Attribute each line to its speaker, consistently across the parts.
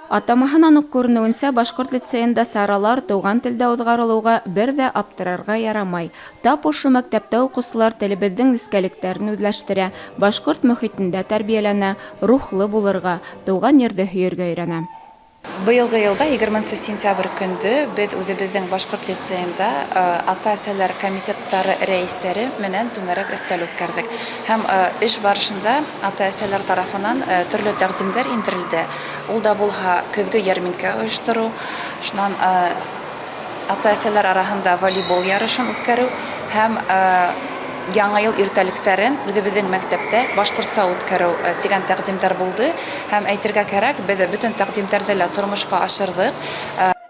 Speaker 1: Атамаһынан ук күренеүенсә, башҡорт лицейында саралар туған телдә уҙғарылыуға бер ҙә аптырарға ярамай. Тап ошо мәктәптә уҡыусылар телебеҙҙең нескәлектәрен үҙләштерә, башҡорт мөхитендә тәрбиәләнә, рухлы булырға, туған ерҙе һөйөргә өйрәнә.
Speaker 2: Быйылғы йылда 20 сентябрь көндө беҙ үҙебеҙҙең башҡорт лицейында ата-әсәләр комитеттары рәйестәре менән түңәрәк өҫтәл үткәрҙек. Һәм эш барышында ата-әсәләр тарафынан төрлө тәҡдимдәр индерелде. Ул да булһа көҙгө йәрминкә ойоштороу, шунан ата-әсәләр араһында волейбол ярышын үткәреү һәм яңа йыл иртәлектәрен үҙебеҙҙең мәктәптә башҡортса үткәреү тигән тәҡдимдәр булды. Һәм әйтергә кәрәк, беҙ бөтөн тәҡдимдәрҙе лә тормошҡа ашырҙыҡ.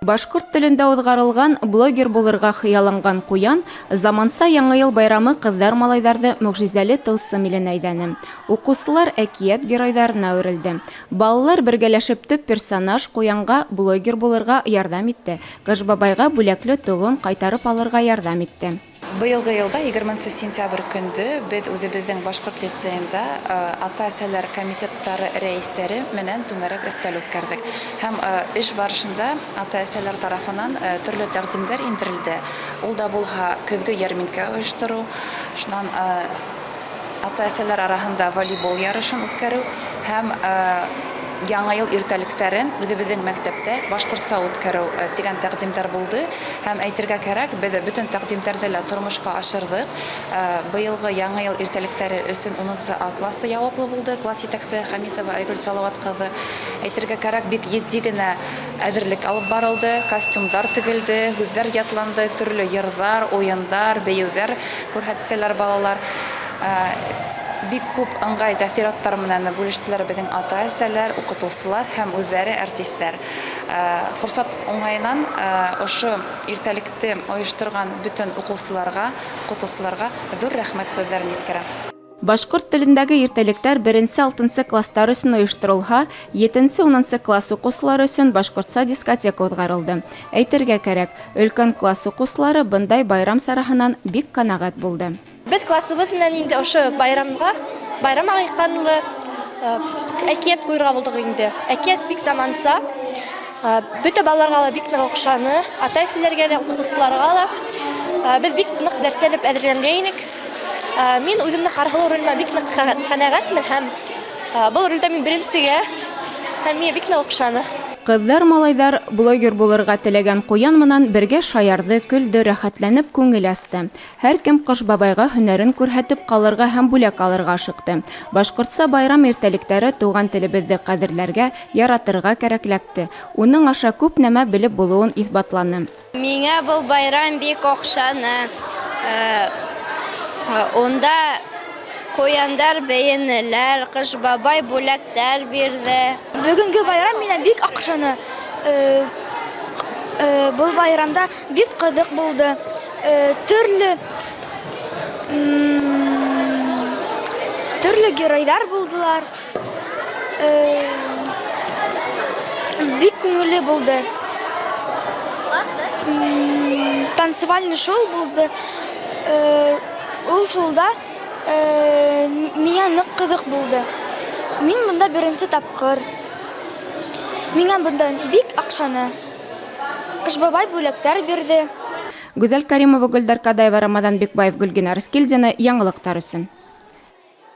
Speaker 1: Башҡорт телендә уҙғарылған блогер булырға хыялланған Ҡуян заманса Яңы йыл байрамы ҡыҙҙар-малайҙарҙы мөғжизәле тылсым иленә әйҙәне. Уҡыусылар әкиәт геройҙарына әүерелде. Балалар бергәләшеп төп персонаж Ҡуянға блогер булырға ярҙам итте. Ҡыш бабайға бүләкле тоғон ҡайтарып алырға ярҙам итте.
Speaker 2: Быйылғы йылда 20 сентябрь көндө беҙ үҙебеҙҙең башҡорт лицейында ата-әсәләр комитеттары рәйестәре менән түңәрәк өҫтәл үткәрҙек. Һәм эш барышында ата-әсәләр тарафынан төрлө тәҡдимдәр индерелде. Ул да булһа көҙгө йәрминкә ойоштороу, шунан ата-әсәләр араһында волейбол ярышын үткәреү һәм яңа йыл иртәлектәрен үҙебеҙҙең мәктәптә башҡортса үткәреү тигән тәҡдимдәр булды. Һәм әйтергә кәрәк, беҙ бөтөн тәҡдимдәрҙе лә тормошҡа ашырҙыҡ. Быйылғы яңа йыл иртәлектәре өсөн 10 А классы яуаплы булды. Класс етәксе Хәмитова Айгөл Салауат ҡыҙы. Әйтергә кәрәк, бик етди генә әҙерлек алып барылды. Костюмдар тегелде, һүҙҙәр ятланды, төрлө йырҙар, уйындар, бейеүҙәр күрһәттеләр балалар. Бик күп ыңғай тәьҫораттар менән бүлештеләр беҙҙең ата-әсәләр, уҡытыусылар һәм үҙҙәре артистәр. Форсат уңайынан ошо иртәлекте ойошторған бөтөн уҡыусыларға, уҡытыусыларға ҙур рәхмәт һүҙҙәрен еткерәм.
Speaker 1: Башҡорт телендәге иртәлектәр 1-6 кластар өсөн ойошторолһа, 7-10 класс уҡыусылары өсөн башҡортса дискотека уҙғарылды. Әйтергә кәрәк, өлкән класс уҡыусылары бындай байрам сараһынан бик ҡәнәғәт булды.
Speaker 3: Беҙ классыбыҙ менән инде ошо байрамға, байрам ағыҡҡанлы әкиәт ҡуйырға булдыҡ инде. Әкиәт бик заманса, бөтә балаларға ла бик ныҡ оҡшаны, ата-әсәләргә лә, уҡытыусыларға ла. Беҙ бик ныҡ дәртләнеп әҙерләнгәйнек. Мин үҙемдең ҡарһылыу ролемә бик ныҡ ҡәнәғәтмен һәм был ролдә мин беренсегә һәм миңә бик ныҡ оҡшаны.
Speaker 1: Ҡыҙҙар-малайҙар блогер булырға теләгән Ҡуян менән бергә шаярҙы, көлдө, рәхәтләнеп күңел асты. Һәр кем Ҡыш бабайға һөнәрен күрһәтеп ҡалырға һәм бүләк алырға ашыҡты. Башҡортса байрам иртәлектәре туған телебеҙҙе ҡәҙерләргә, яратырға кәрәкләкте. Уның аша күп нәмә белеп булыуын иҫбатланы.
Speaker 4: Миңә был байрам бик оҡшаны. Унда ҡуяндар бейенеләр, Ҡыш бабай бүләктәр бирҙе.
Speaker 5: Бөгөнгө байрам миңә бик оҡшаны. Был байрамда бик ҡыҙыҡ булды. Төрлө геройҙар булдылар. Бик күңелле булды. Танцевальный шоу булды. Ул шоуда миңә ныҡ ҡыҙыҡ булды. Мин бында беренсе тапҡыр. Миңә бында бик оҡшаны. Ҡыш бабай бүләктәр бирҙе.
Speaker 1: Гүзәл Кәримова, Гөлдар Кадаева, Рамаҙан Бикбаев, Гөлгенә Рыскильдина, яңылыҡтар өсөн.